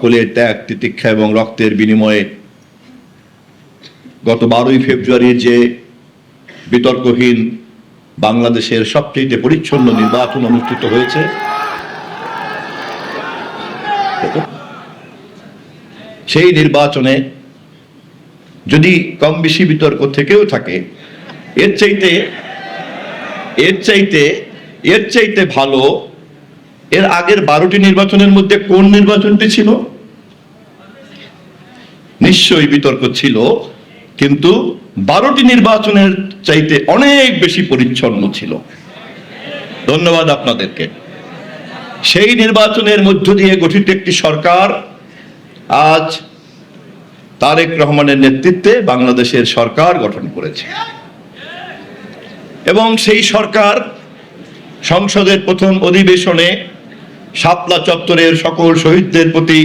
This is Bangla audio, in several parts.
সকলের ত্যাগ তিতিক্ষা এবং রক্তের বিনিময়ে গত 12ই ফেব্রুয়ারির যে বিতর্কহীন বাংলাদেশের সবচেয়ে পরিচ্ছন্ন নির্বাচন অনুষ্ঠিত হয়েছে, সেই নির্বাচনে যদি কম বেশি বিতর্ক থেকেও থাকে, এর চাইতে ভালো এর আগের 12টি নির্বাচনের মধ্যে কোন নির্বাচনটি ছিল? নিশ্চয়ই বিতর্ক ছিল, কিন্তু 12টি নির্বাচনের চাইতে অনেক বেশি পরিচ্ছন্ন ছিল। ধন্যবাদ আপনাদেরকে। সেই নির্বাচনের মধ্য দিয়ে গঠিত একটি সরকার আজ তারেক রহমানের নেতৃত্বে বাংলাদেশের সরকার গঠন করেছে এবং সেই সরকার সংসদের প্রথম অধিবেশনে শাপলা চত্বরের সকল শহীদদের প্রতি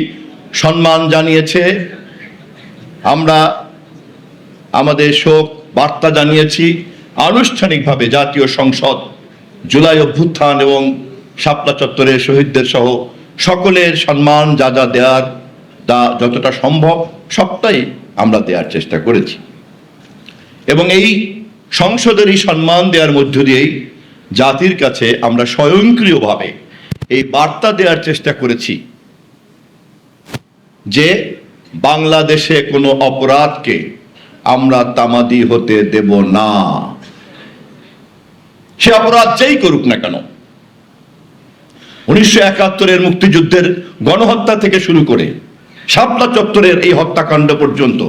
সম্মান জানিয়েছে। আমরা আমাদের শোক বার্তা জানিয়েছি। আনুষ্ঠানিকভাবে জাতীয় সংসদ জুলাই অভ্যুত্থান এবং শাপলা চত্বরের শহীদদের সহ সকলের সম্মান যা যা দেওয়ার তা যতটা সম্ভব সবটাই আমরা দেওয়ার চেষ্টা করেছি এবং এই সংসদের এই সম্মান দেওয়ার মধ্য দিয়েই জাতির কাছে আমরা স্বয়ংক্রিয়ভাবে এই বার্তা দেওয়ার চেষ্টা করেছি যে বাংলাদেশে কোনো অপরাধকে আমরা তামাদি হতে দেব না। সে অপরাধ যেই করুক না কেন, 1971-এর মুক্তিযুদ্ধের গণহত্যা থেকে শুরু করে শাপলা চত্বরের এই হত্যাকাণ্ড পর্যন্ত,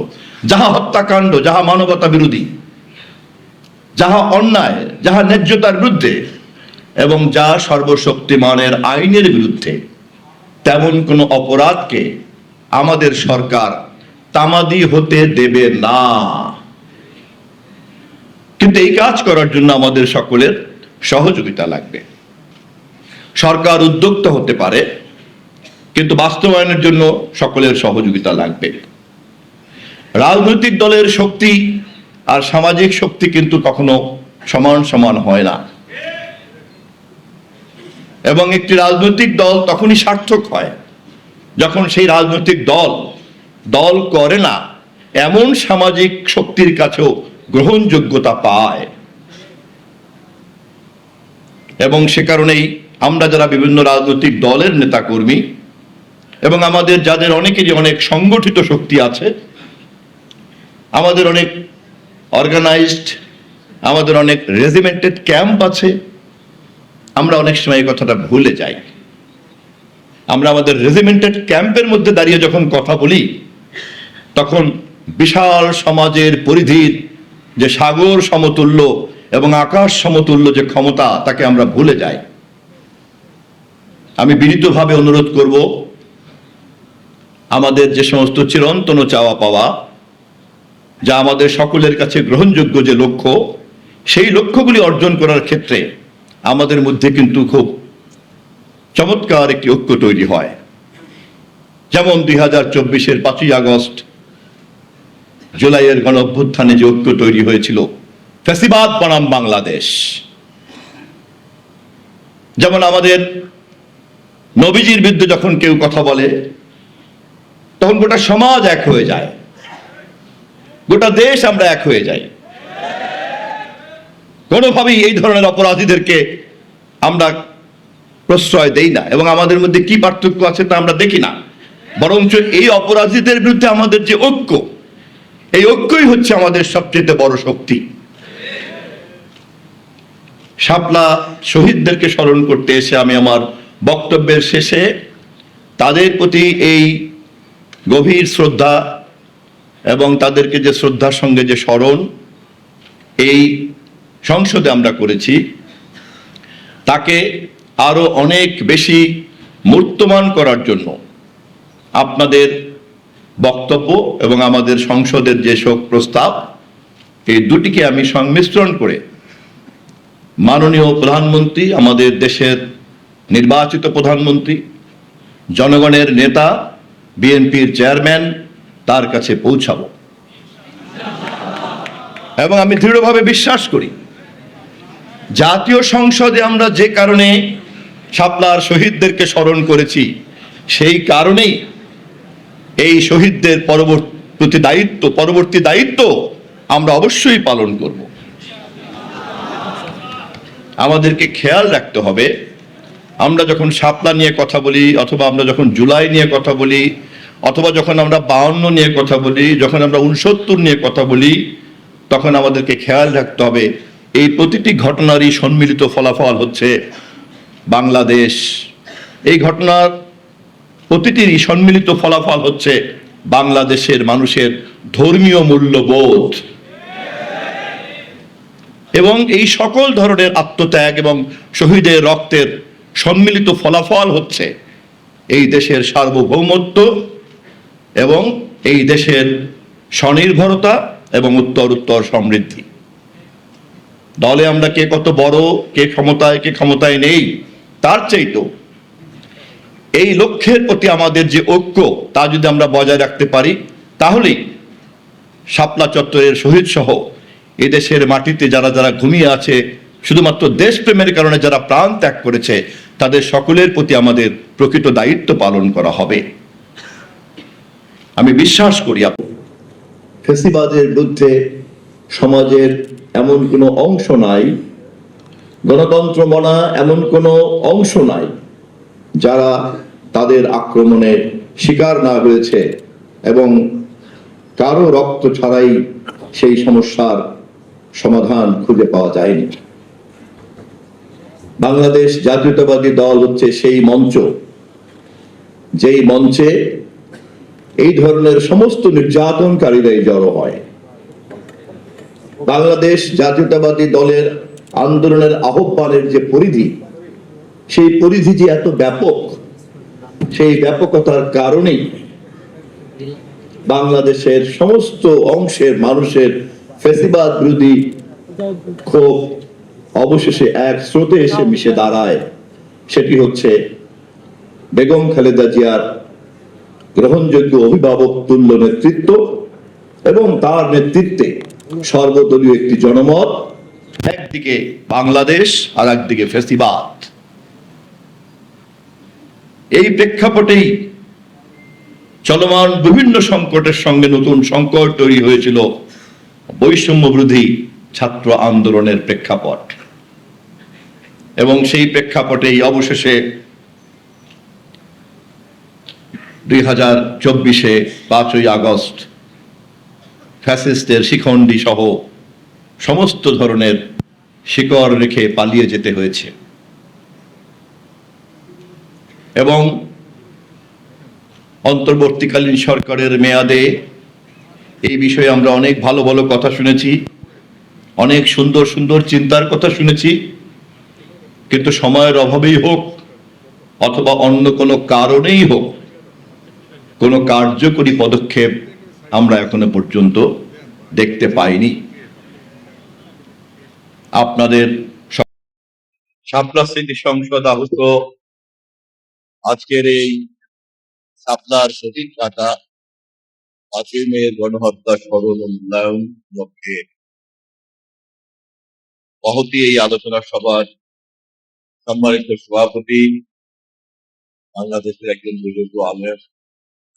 যাহা হত্যাকাণ্ড, যাহা মানবতা বিরোধী, যাহা অন্যায়, যাহা ন্যায্যতার বিরুদ্ধে এবং যা সর্বশক্তিমানের আইনের বিরুদ্ধে, তেমন কোনো অপরাধকে আমাদের সরকার তামাদি হতে দেবে না। কিন্তু এই কাজ করার জন্য আমাদের সকলের সহযোগিতা লাগবে। সরকার উদ্যোক্তা হতে পারে, কিন্তু বাস্তবায়নের জন্য সকলের সহযোগিতা লাগবে। রাজনৈতিক দলের শক্তি আর সামাজিক শক্তি কিন্তু কখনো সমান সমান হয় না এবং একটি রাজনৈতিক দল তখনই সার্থক হয় যখন সেই রাজনৈতিক দল করে না এমন সামাজিক শক্তির কাছেও গ্রহণযোগ্যতা পায়। এবং সে কারণেই আমরা যারা বিভিন্ন রাজনৈতিক দলের নেতাকর্মী এবং আমাদের যাদের অনেকেরই অনেক সংগঠিত শক্তি আছে, আমাদের অনেক অর্গানাইজড, আমাদের অনেক রেজিমেন্টেড ক্যাম্প আছে, আমরা অনেক সময় এই কথাটা ভুলে যাই। আমরা আমাদের রেজিমেন্টেড ক্যাম্পের মধ্যে দাঁড়িয়ে যখন কথা বলি, তখন বিশাল সমাজের পরিধির যে সাগর সমতুল্য এবং আকাশ সমতুল্য যে ক্ষমতা, তাকে আমরা ভুলে যাই। আমি বিনীতভাবে অনুরোধ করব, আমাদের যে সমস্ত চিরন্তন চাওয়া পাওয়া, যা আমাদের সকলের কাছে গ্রহণযোগ্য যে লক্ষ্য, সেই লক্ষ্যগুলি অর্জন করার ক্ষেত্রে আমাদের মধ্যে কিন্তু খুব চমৎকার একটি ঐক্য তৈরি হয়। যেমন 2024-এর 5ই আগস্ট জুলাইয়ের গণ অভ্যুত্থানে যে ঐক্য তৈরি হয়েছিল, ফ্যাসিবাদ বনাম বাংলাদেশ। যেমন আমাদের নবীজির বিরুদ্ধে যখন কেউ কথা বলে, তখন গোটা সমাজ এক হয়ে যায়, গোটা দেশ আমরা এক হয়ে যাই। কোনোভাবেই এই ধরনের অপরাধীদেরকে আমরা প্রশ্রয় দেই না এবং আমাদের মধ্যে কি পার্থক্য আছে তা আমরা দেখি না, বরঞ্চ এই অপরাধীদের বিরুদ্ধে আমাদের যে ঐক্য, এই ঐক্যই হচ্ছে আমাদের সবচেয়ে বড় শক্তি। শাপলা শহীদদেরকে স্মরণ করতে এসে আমি আমার বক্তব্যের শেষে তাদের প্রতি এই গভীর শ্রদ্ধা এবং তাদেরকে যে শ্রদ্ধার সঙ্গে যে স্মরণ এই সংসদে আমরা করেছি, তাকে আরো অনেক বেশি মূর্তমান করার জন্য আপনাদের বক্তব্য এবং আমাদের সংসদের যে শোক প্রস্তাব, এই দুটিকে আমি সংমিশ্রণ করে মাননীয় প্রধানমন্ত্রী, আমাদের দেশের নির্বাচিত প্রধানমন্ত্রী, জনগণের নেতা, বিএনপির চেয়ারম্যান, তার কাছে পৌঁছাবো। এবং আমি দৃঢ়ভাবে বিশ্বাস করি, জাতীয় সংসদে আমরা যে কারণে শাপলার শহীদদেরকে স্মরণ করেছি, সেই কারণেই এই শহীদদের পরবর্তী দায়িত্ব আমরা অবশ্যই পালন করব। আমাদেরকে খেয়াল রাখতে হবে, আমরা যখন শাপলা নিয়ে কথা বলি, অথবা আমরা যখন জুলাই নিয়ে কথা বলি, অথবা যখন আমরা 52 নিয়ে কথা বলি, যখন আমরা 69 নিয়ে কথা বলি, তখন আমাদেরকে খেয়াল রাখতে হবে এই প্রতিটি ঘটনারই সম্মিলিত ফলাফল হচ্ছে বাংলাদেশ। এই ঘটনার প্রতিটিরই সম্মিলিত ফলাফল হচ্ছে বাংলাদেশের মানুষের ধর্মীয় মূল্যবোধ, এবং এই সকল ধরনের আত্মত্যাগ এবং শহীদের রক্তের সম্মিলিত ফলাফল হচ্ছে এই দেশের সার্বভৌমত্ব এবং এই দেশের স্বনির্ভরতা এবং উত্তর সমৃদ্ধি। দলে আমরা কে কত বড়, কে ক্ষমতায় নেই, তার চাইতেও এই লক্ষ্যের প্রতি আমাদের যে ঐক্য, তা যদি আমরা বজায় রাখতে পারি, তাহলেই শাপলা চত্বরের শহীদ সহ এদেশের মাটিতে যারা যারা ঘুমিয়ে আছে, শুধুমাত্র দেশপ্রেমের কারণে যারা প্রাণ ত্যাগ করেছে, তাদের সকলের প্রতি আমাদের প্রকৃত দায়িত্ব পালন করা হবে। আমি বিশ্বাস করি ফ্যাসিবাদের বিরুদ্ধে সমাজের এমন কোনো অংশ নাই, গণতন্ত্র মনা এমন কোনো অংশ নাই যারা তাদের আক্রমণের শিকার না হয়েছে এবং কারো রক্ত ছাড়াই সেই সমস্যার সমাধান খুঁজে পাওয়া যায়নি। বাংলাদেশ জাতীয়তাবাদী দল হচ্ছে সেই মঞ্চ, যেই মঞ্চে এই ধরনের সমস্ত নির্যাতনকারীরাই জড়ো হয়। বাংলাদেশ জাতীয়তাবাদী দলের আন্দোলনের আহ্বানের যে পরিধি, সেই পরিধি যে এত ব্যাপক, সেই ব্যাপকতার কারণেই বাংলাদেশের সমস্ত অংশের মানুষের ফ্যাসিবাদ বিরোধী ক্ষোভ অবশেষে এক স্রোতে এসে মিশে দাঁড়ায়। সেটি হচ্ছে বেগম খালেদা জিয়ার গ্রহণযোগ্য অভিভাবক তুল্য নেতৃত্ব এবং তার নেতৃত্বে সর্বদলীয় একটি জনমত, একদিকে বাংলাদেশ আর একদিকে ফ্যাসিবাদ। এই প্রেক্ষাপটেই চলমান বিভিন্ন সংকটের সঙ্গে নতুন সংকট তৈরি হয়েছিল বৈষম্য বিরোধী ছাত্র আন্দোলনের প্রেক্ষাপট, এবং সেই প্রেক্ষাপটেই অবশেষে 2024-এ 5ই আগস্ট ফ্যাসিস্টের শিখণ্ডী সহ সমস্ত ধরনের শিকড় রেখে পালিয়ে যেতে হয়েছে। এবং অন্তর্বর্তীকালীন সরকারের মেয়াদে এই বিষয়ে আমরা অনেক ভালো ভালো কথা শুনেছি, অনেক সুন্দর সুন্দর চিন্তার কথা শুনেছি, কিন্তু সময়ের অভাবেই হোক অথবা অন্য কোনো কারণেই হোক, কোনো কার্যকরী পদক্ষেপ আমরা এখনো পর্যন্ত দেখতে পাইনি। আপনাদের শাপলা স্মৃতি সংসদ আহত আজকের এই শাপলার শহীদ কাটা 5ই মে গণহত্যা স্মরণ ও মূল্যায়ন লক্ষ্যে মহতী এই আলোচনা সভার সম্মানিত সভাপতি, বাংলাদেশের একজন বুজুর্গ আলেম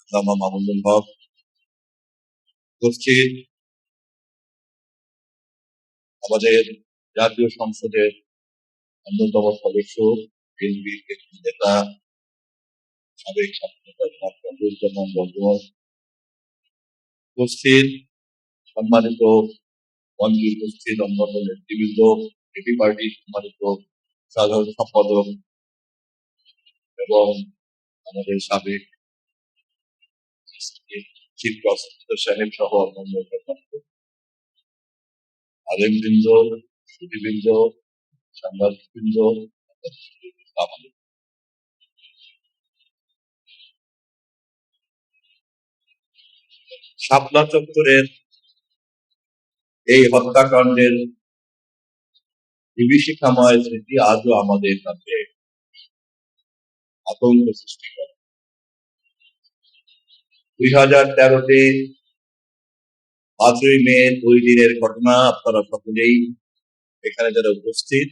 আল্লামা মামুনুল হক, উপস্থিত আমাদের জাতীয় সংসদের অন্যতম সদস্য, বিএনপির নেতা, সাবেক বন্ধুগণ, উপস্থিত সম্মানিত মঞ্চে উপস্থিত অন্যান্য নেতৃবৃন্দ, এপি পার্টির সম্মানিত সাধারণ সম্পাদক এবং আমাদের সাবেক চিফ প্রসিকিউটর সাহেব সহ অন্যান্য আলেমবৃন্দ, সুধীবৃন্দ, সাংবাদিকবৃন্দ, শাপলা চত্বরের এই হত্যাকাণ্ডের বিভীষিকাময় স্মৃতি আজও আমাদের কাছে আতঙ্ক সৃষ্টি করে। 2013-তে 5ই মে ওই দিনের ঘটনা আপনারা সকলেই এখানে যারা উপস্থিত,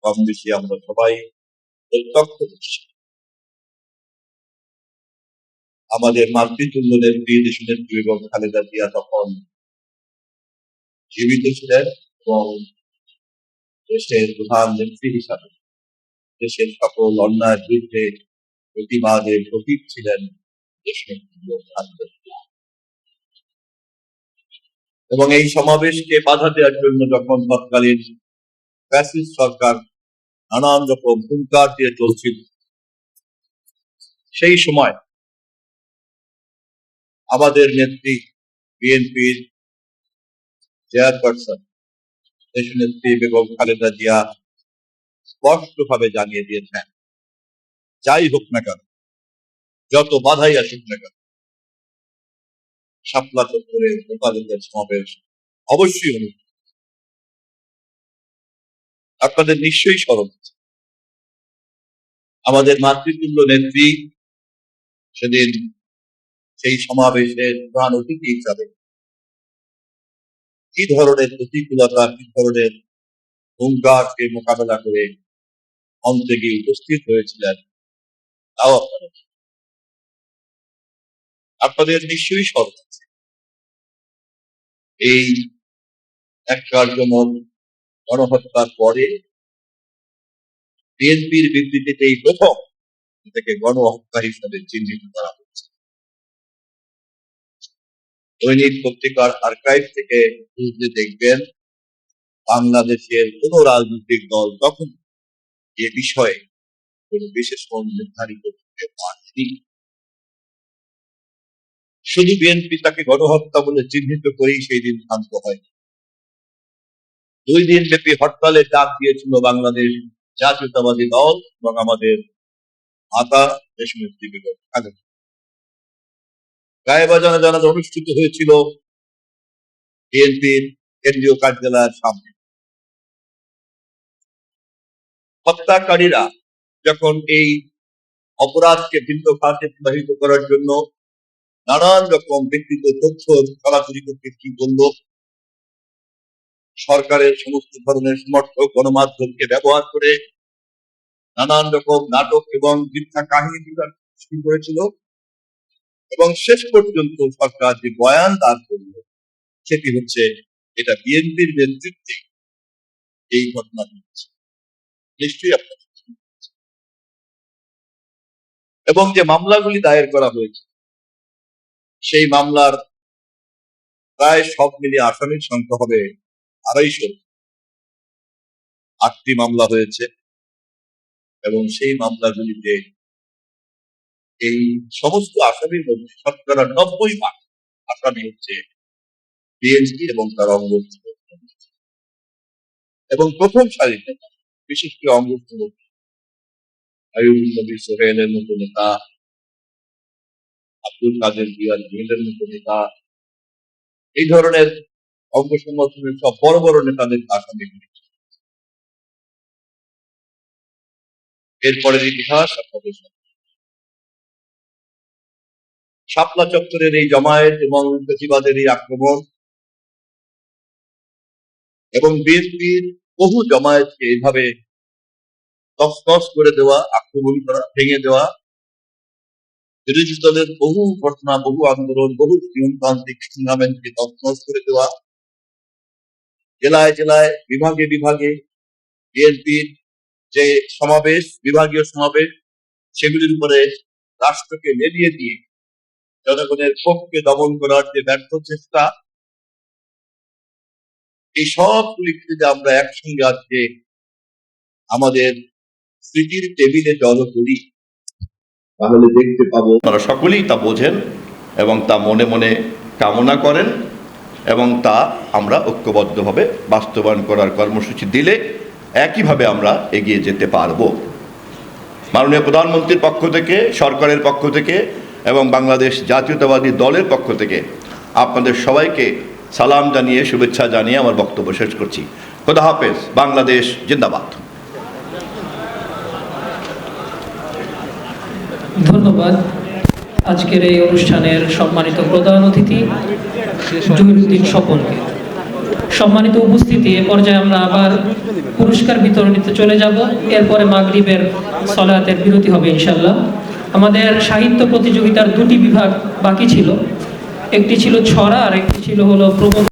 কম বেশি আমরা সবাই প্রত্যক্ষ করছি। আমাদের মাতৃতুল্য নেত্রী দেশনেত্রী বেগম খালেদা জিয়া তখন জীবিত ছিলেন এবং দেশের প্রধান নেত্রী হিসাবে দেশের সকল অন্যায়ের বিরুদ্ধে প্রতিবাদের প্রতীক ছিলেন দেশনেত্রী বেগম খালেদা জিয়া। এবং এই সমাবেশকে বাধা দেওয়ার জন্য যখন তৎকালীন ফ্যাসিস্ট সরকার নানান রকম হুঙ্কার দিয়ে চলছিল, সেই সময় আমাদের নেত্রী বিএনপির চেয়ারপারসন দেশনেত্রী বেগম খালেদা জিয়া স্পষ্টভাবে জানিয়ে দিয়েছেন, যাই হোক না কেন, যত বাধাই আসুক না কেন, শাপলা চত্বরে হেফাজতের সমাবেশ অবশ্যই অনুষ্ঠিত। আপনাদের নিশ্চয়ই স্মরণ আছে, আমাদের মাতৃতুল্য নেত্রী সেদিন সেই সমাবেশের প্রধান অতিথি হিসাবে কি ধরনের প্রতিকূলতা, কি ধরনের হুঙ্কারকে মোকাবেলা করে মঞ্চে গিয়ে উপস্থিত হয়েছিলেন, তাও আপনাদের নিশ্চয়ই স্মরণ আছে। এই এক কার্যক্রম গণহত্যার পরে বিএনপির বিবৃতিতে এই প্রথম থেকে গণহত্যা হিসাবে চিহ্নিত করা হয়েছে। দৈনিক পত্রিকার আর্কাইভ থেকে খুঁজলে দেখবেন, বাংলাদেশের কোন রাজনৈতিক দল তখন এ বিষয়ে কোন বিশেষ নির্ধারিত করতে পারেনি। শুধু বিএনপি তাকে গণহত্যা বলে চিহ্নিত করেই সেই দিন শান্ত হয়। 2 দিন ব্যাপী হরতালের ডাক দিয়েছিল বাংলাদেশ জাতীয়তাবাদী দল এবং আমাদের মাতা দেশনেত্রী বেগম খালেদা। গায়েবাজারে জানাজা অনুষ্ঠিত হয়েছিল বিএনপির কেন্দ্রীয় কার্যালয়ের সামনে। হত্যাকারীরা যখন এই অপরাধকে ভিন্ন খাতে প্রবাহিত করার জন্য নানান রকম ব্যক্তিগত তথ্য ছড়াছড়ি করতে কি বলল, সরকারের সমস্ত ধরনের সমর্থক গণমাধ্যমকে ব্যবহার করে নানান রকম নাটক এবং মিথ্যা কাহিনী শুরু করেছিল এবং শেষ পর্যন্ত সরকার যে বয়ান দাঁড় করল সেটি হচ্ছে এটা বিএনপির নেতৃত্বে এই ঘটনা ঘটেছে। নিশ্চয়ই আপনার এবং যে মামলাগুলি দায়ের করা হয়েছে সেই মামলার প্রায় সব মিলিয়ে আসামির সংখ্যা হবে 250। 8টি মামলা হয়েছে এবং সেই মামলাগুলিতে এই সমস্ত আসামির মধ্যে শতকরা 90% আসামি হচ্ছে বিএনপি এবং তার অঙ্গ এবং প্রথম সারির নেতা, বিশেষ করে অঙ্গ আইয়ুব নবী সোহেলের মতো নেতা, আব্দুল কাদের জিয়ার জেলের মতো নেতা, এই ধরনের অঙ্গ সংগঠনের সব বড় বড় নেতাদের আসামি করেছে। এরপরের ইতিহাস আপনাদের শাপলা চত্বরের এই জমায়েত এবং প্রতিবাদের এই আক্রমণ এবং বিএনপির বহু জমায়েতকে এইভাবে তছনছ করে দেওয়া, আক্রমণ করা, ভেঙে দেওয়া, বিরোধী দলের বহু ঘটনা, বহু আন্দোলন, বহু নিয়মতান্ত্রিক টুর্নামেন্টকে তছনছ করে দেওয়া, জেলায় জেলায় বিভাগে বিভাগে বিএনপির যে সমাবেশ, বিভাগীয় সমাবেশ, সেগুলির উপরে রাষ্ট্রকে লেলিয়ে দিয়ে জনগণের ক্ষোভকে দমন করার যে ব্যর্থ চেষ্টা, এই সবগুলিকে যদি আমরা একসঙ্গে আজকে আমাদের স্মৃতির টেবিলে জড়ো করি তাহলে দেখতে পাবো আপনারা সকলেই তা বোঝেন এবং তা মনে মনে কামনা করেন এবং তা আমরা ঐক্যবদ্ধভাবে বাস্তবায়ন করার কর্মসূচি দিলে একইভাবে আমরা এগিয়ে যেতে পারব। মাননীয় প্রধানমন্ত্রীর পক্ষ থেকে, সরকারের পক্ষ থেকে এবং বাংলাদেশ জাতীয়তাবাদী দলের পক্ষ থেকে আপনাদের সবাইকে সালাম জানিয়ে, শুভেচ্ছা জানিয়ে আমার বক্তব্য শেষ করছি। খোদা হাফেজ। বাংলাদেশ জিন্দাবাদ। ধন্যবাদ। আজকের এই অনুষ্ঠানের সম্মানিত প্রধান অতিথি জহিরুদ্দিন স্বপনকে। সম্মানিত উপস্থিতি, এ পর্যায়ে আমরা আবার পুরস্কার বিতরণীতে চলে যাব। এরপরে মাগরিবের সালাতের বিরতি হবে ইনশাআল্লাহ। আমাদের সাহিত্য প্রতিযোগিতার দুটি বিভাগ বাকি ছিল, একটি ছিল ছড়া আর একটি ছিল হলো প্রবন্ধ